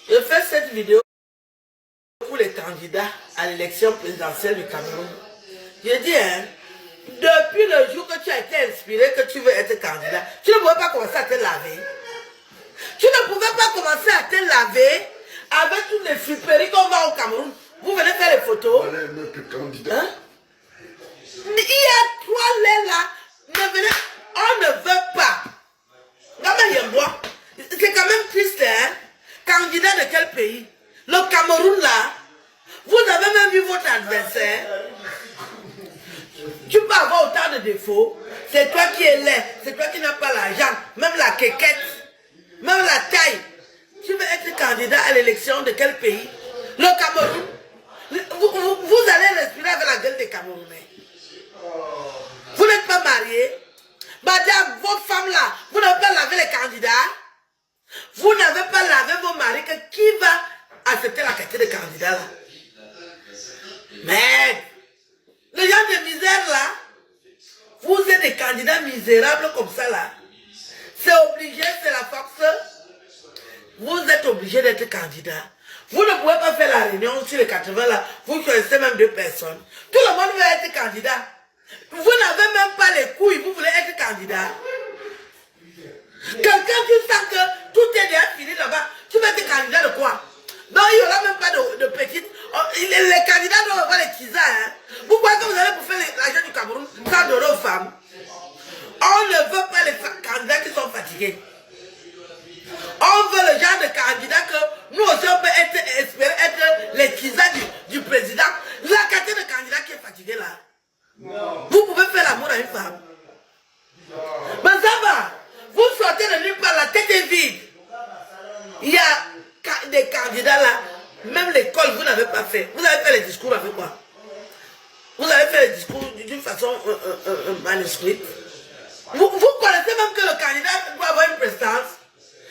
Je fais cette vidéo pour les candidats à l'élection présidentielle du Cameroun. Je dis, hein, depuis le jour que tu as été inspiré que tu veux être candidat, tu ne pouvais pas commencer à te laver. Tu ne pouvais pas commencer à te laver avec toutes les friperies qu'on va au Cameroun. Vous venez faire les photos. Voilà un autre candidat. Hein? Il y a 3 laits là. On ne veut pas. C'est quand même triste, hein? Candidat de quel pays? Le Cameroun là. Vous avez même vu votre adversaire. Tu peux avoir autant de défauts. C'est toi qui es laid. C'est toi qui n'as pas l'argent. Même la quéquette. Même la taille. Tu veux être candidat à l'élection de quel pays? Le Cameroun. Vous allez respirer avec la gueule des Camerounais. Vous n'êtes pas mariés. Madame, vos femmes là, vous n'avez pas lavé les candidats. Vous n'avez pas lavé vos maris. Qui va accepter la qualité de candidat là? Mais les gens de misère là, vous êtes des candidats misérables comme ça là. C'est obligé, c'est la force. Vous êtes obligé d'être candidat. Vous ne pouvez pas faire la réunion sur les 80 là. Vous choisissez même 2 personnes. Tout le monde veut être candidat. Vous n'avez même pas les couilles. Vous voulez être candidat. Quelqu'un qui sent que tout est déjà fini là-bas. Tu veux être candidat de quoi? Donc il n'y aura même pas de petites. Les candidats doivent avoir les tisas. Hein. Vous croyez que vous allez pour faire l'argent du Cameroun sans donner aux femmes? On ne veut pas les candidats qui sont fatigués. On veut le genre de candidat que nous aussi on peut espérer être les tisas du président. La qualité de candidat qui est fatigué là. Non. Vous pouvez faire l'amour à une femme. Mais ça va. Vous sortez de nulle part, la tête est vide. Il y a des candidats là, même l'école, vous n'avez pas fait. Vous avez fait les discours avec quoi? Vous avez fait les discours d'une façon manuscrite. Vous connaissez même que le candidat doit avoir une prestance.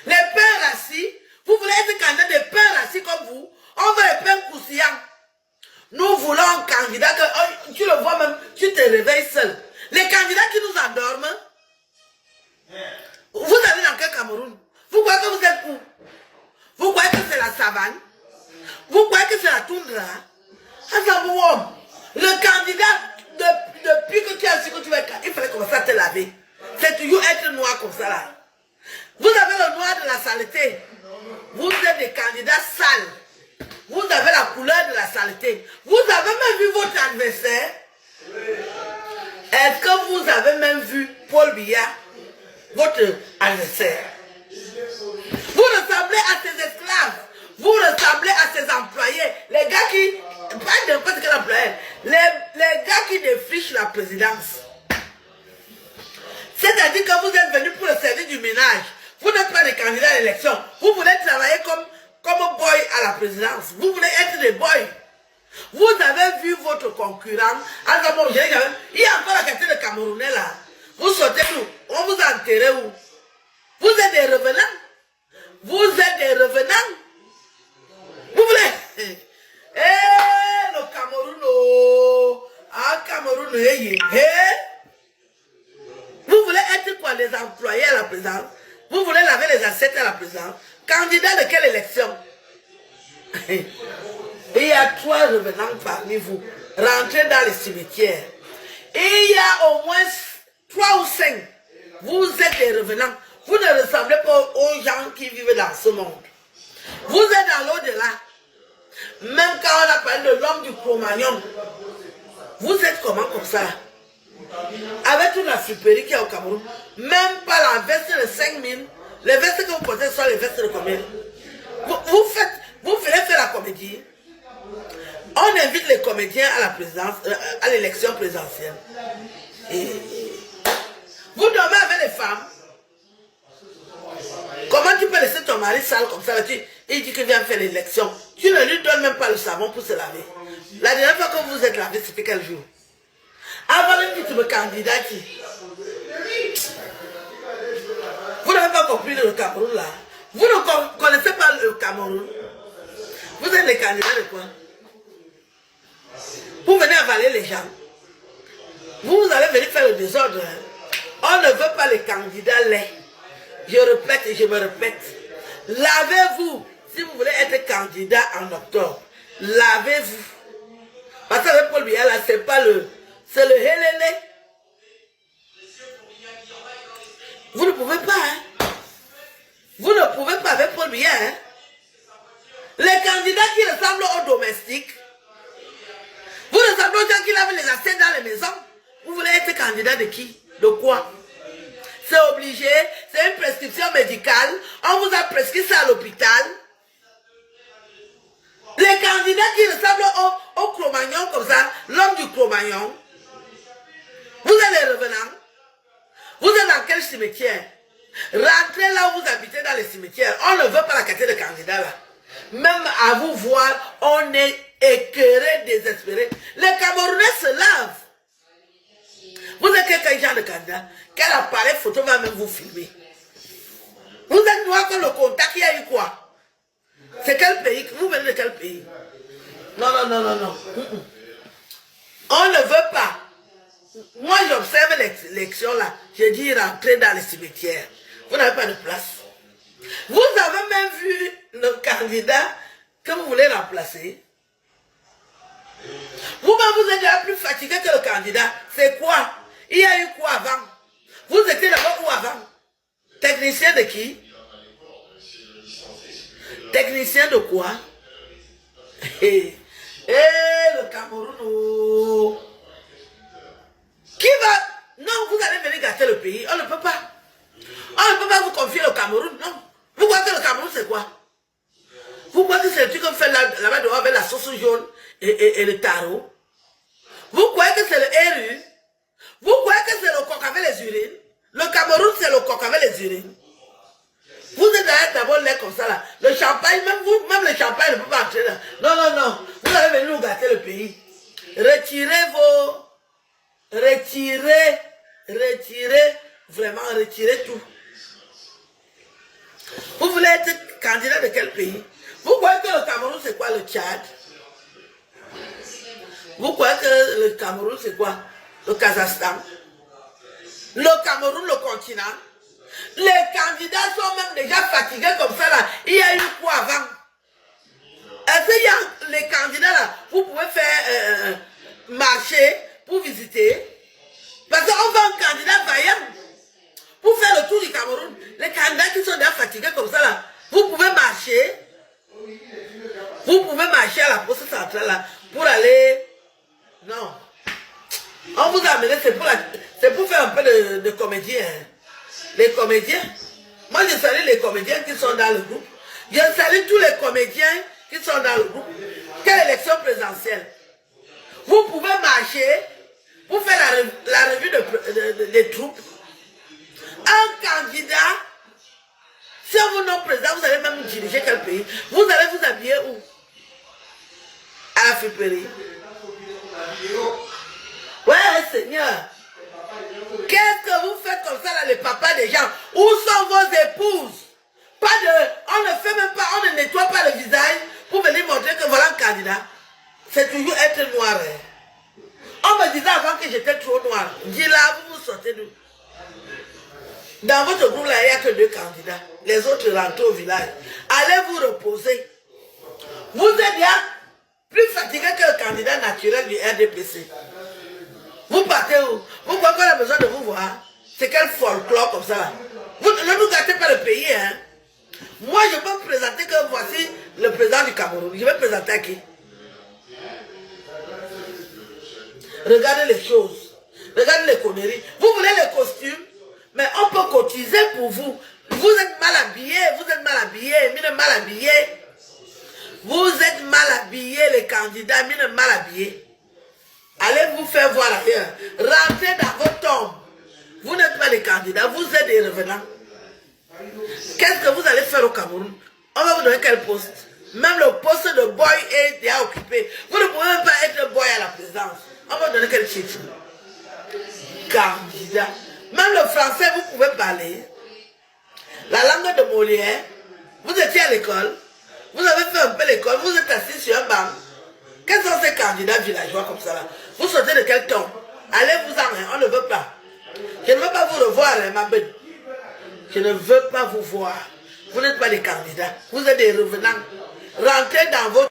Les pères assis, vous voulez être candidat des pères assis comme vous. On veut les pères croustillants. Nous voulons un candidat que oh, tu le vois même, tu te réveilles seul. Les candidats qui nous endorment, vous allez dans quel Cameroun? Vous croyez que vous êtes où? Vous croyez que c'est la savane? Vous croyez que c'est la toundra? Le candidat, depuis que tu as su que tu vas être, il fallait commencer à te laver. C'est toujours être noir comme ça là. Vous avez le noir de la saleté. Vous êtes des candidats sales. Vous avez la couleur de la saleté. Vous avez même vu votre adversaire. Est-ce que vous avez même vu Paul Biya, votre adversaire? Vous ressemblez à ses esclaves. Vous ressemblez à ses employés. Les gars qui... Pas n'importe quel employé. Les gars qui défrichent la présidence. C'est-à-dire que vous êtes venus pour le service du ménage. Vous n'êtes pas des candidats à l'élection. Vous voulez travailler comme boy à la présidence. Vous voulez être des boys. Vous avez vu votre concurrent. Il y a encore la qualité de Camerounais là. Vous sortez d'où? On vous a enterré où? Vous êtes des revenants. Vous êtes des revenants. Vous voulez? Eh, le Cameroun, oh. Ah, Cameroun, hey. Vous voulez être quoi? Les employés à la présidence? Vous voulez laver les assiettes à la présidence? Candidat de quelle élection? Il y a 3 revenants parmi vous. Rentrez dans les cimetières. Et il y a au moins 3 ou 5. Vous êtes des revenants. Vous ne ressemblez pas aux gens qui vivent dans ce monde. Vous êtes dans l'au-delà. Même quand on a parlé de l'homme du Cro-Magnon, vous êtes comment comme ça? Avec toute la friperie qu'il y a au Cameroun, même pas la veste de 5 000, les vestes que vous portez sont les vestes de combien? Vous venez faire la comédie. On invite les comédiens à la présidence, à l'élection présidentielle. Et vous dormez avec les femmes. Comment tu peux laisser ton mari sale comme ça? Il dit qu'il vient faire l'élection. Tu ne lui donnes même pas le savon pour se laver. La dernière fois que vous vous êtes lavé, c'était quel jour? Avant même que tu me candidates. Vous n'avez pas compris le Cameroun là. Vous ne connaissez pas le Cameroun. Vous êtes les candidats de quoi? Vous venez avaler les gens. Vous allez venir faire le désordre. On ne veut pas les candidats laids. Je répète et je me répète. Lavez-vous. si vous voulez être candidat en octobre, lavez-vous. Parce que avec Paul Biya, là, c'est pas le... C'est le Hélène. Vous ne pouvez pas, hein. Vous ne pouvez pas avec Paul Biya, hein. Les candidats qui ressemblent aux domestiques, vous ressemblez aux gens qui lavent les assiettes dans les maisons. Vous voulez être candidat de qui? De quoi? C'est obligé, c'est une prescription médicale. On vous a prescrit ça à l'hôpital. Les candidats qui ressemblent au Cro-Magnon comme ça, l'homme du Cro-Magnon, vous êtes les revenants. Vous êtes dans quel cimetière? Rentrez là où vous habitez dans les cimetières. On ne veut pas la qualité de candidat là. Même à vous voir, on est écœuré, désespéré. Les Camerounais se lavent. Vous êtes quel genre de candidat? Quel appareil photo va même vous filmer? Vous êtes noir comme le contact, il y a eu quoi? C'est quel pays? Vous venez de quel pays? Non, non, non, non, non. On ne veut pas. Moi, j'observe l'élection là. Je dis rentrer dans les cimetières. Vous n'avez pas de place. Vous avez même vu le candidat que vous voulez remplacer. Vous-même, vous êtes déjà plus fatigué que le candidat. C'est quoi? Il y a eu quoi avant? Vous étiez d'abord où avant? Technicien de qui? Technicien de quoi? Le Cameroun. Oh. Qui va... Non, vous allez venir gâter le pays. On ne peut pas. On ne peut pas vous confier le Cameroun, non. Vous croyez que le Cameroun, c'est quoi? Vous croyez que c'est le truc qu'on fait là-bas dehors avec la sauce jaune et le taro? Vous croyez que c'est le RU? Vous croyez que c'est le coq avec les urines? Le Cameroun, c'est le coq avec les urines. Vous êtes d'abord là comme ça là. Le champagne, même le champagne ne peut pas entrer là. Non, non, non. Vous allez venir nous gâter le pays. Retirez, vraiment, retirez tout. Vous voulez être candidat de quel pays? Vous croyez que le Cameroun c'est quoi? Le Tchad? Vous croyez que le Cameroun c'est quoi? Le Kazakhstan? Le Cameroun, le continent? Les candidats sont même déjà fatigués comme ça là. Il y a eu quoi avant? Est-ce qu'il y a les candidats là? Vous pouvez faire marcher pour visiter. Parce qu'on veut un candidat vaillant. Pour faire le tour du Cameroun. Les candidats qui sont déjà fatigués comme ça là. Vous pouvez marcher. Vous pouvez marcher à la poste centrale là. Pour aller. Non. On vous a amené, c'est pour faire un peu de comédien. Les comédiens. Moi, je salue les comédiens qui sont dans le groupe. Je salue tous les comédiens qui sont dans le groupe. Quelle élection présidentielle? Vous pouvez marcher pour faire la revue des troupes. Un candidat, si vous non président, vous allez même diriger quel pays? Vous allez vous habiller où? À la friperie. Ouais, Seigneur. Qu'est-ce que vous faites comme ça là, les papas des gens? Où sont vos épouses? On ne fait même pas, on ne nettoie pas le visage pour venir montrer que voilà un candidat. C'est toujours être noir. Hein. On me disait avant que j'étais trop noir. Dis là, vous sortez d'où? Dans votre groupe là, il n'y a que 2 candidats. Les autres rentrent au village. Allez vous reposer. Vous êtes bien plus fatigué que le candidat naturel du RDPC. Vous partez où? Vous croyez qu'on a besoin de vous voir? C'est quel folklore comme ça là? Vous ne nous gâtez pas le pays, hein? Moi, je peux me présenter que voici le président du Cameroun. Je vais me présenter à qui? Regardez les choses. Regardez les conneries. Vous voulez les costumes? Mais on peut cotiser pour vous. Vous êtes mal habillés. Vous êtes mal habillés. Mine mal habillés. Vous êtes mal habillés, les candidats. Mine mal habillés. Allez vous faire voir ailleurs. Rentrez dans votre tombe. Vous n'êtes pas des candidats, vous êtes des revenants. Qu'est-ce que vous allez faire au Cameroun? On va vous donner quel poste? Même le poste de boy est déjà occupé. Vous ne pouvez même pas être boy à la présidence. On va vous donner quel titre? Candidat. Même le français, vous pouvez parler. La langue de Molière. Vous étiez à l'école. Vous avez fait un peu l'école. Vous êtes assis sur un banc. Quels sont ces candidats villageois comme ça là? Vous sortez de quel temps? Allez-vous-en, on ne veut pas. Je ne veux pas vous revoir, ma belle. Je ne veux pas vous voir. Vous n'êtes pas des candidats. Vous êtes des revenants. Rentrez dans votre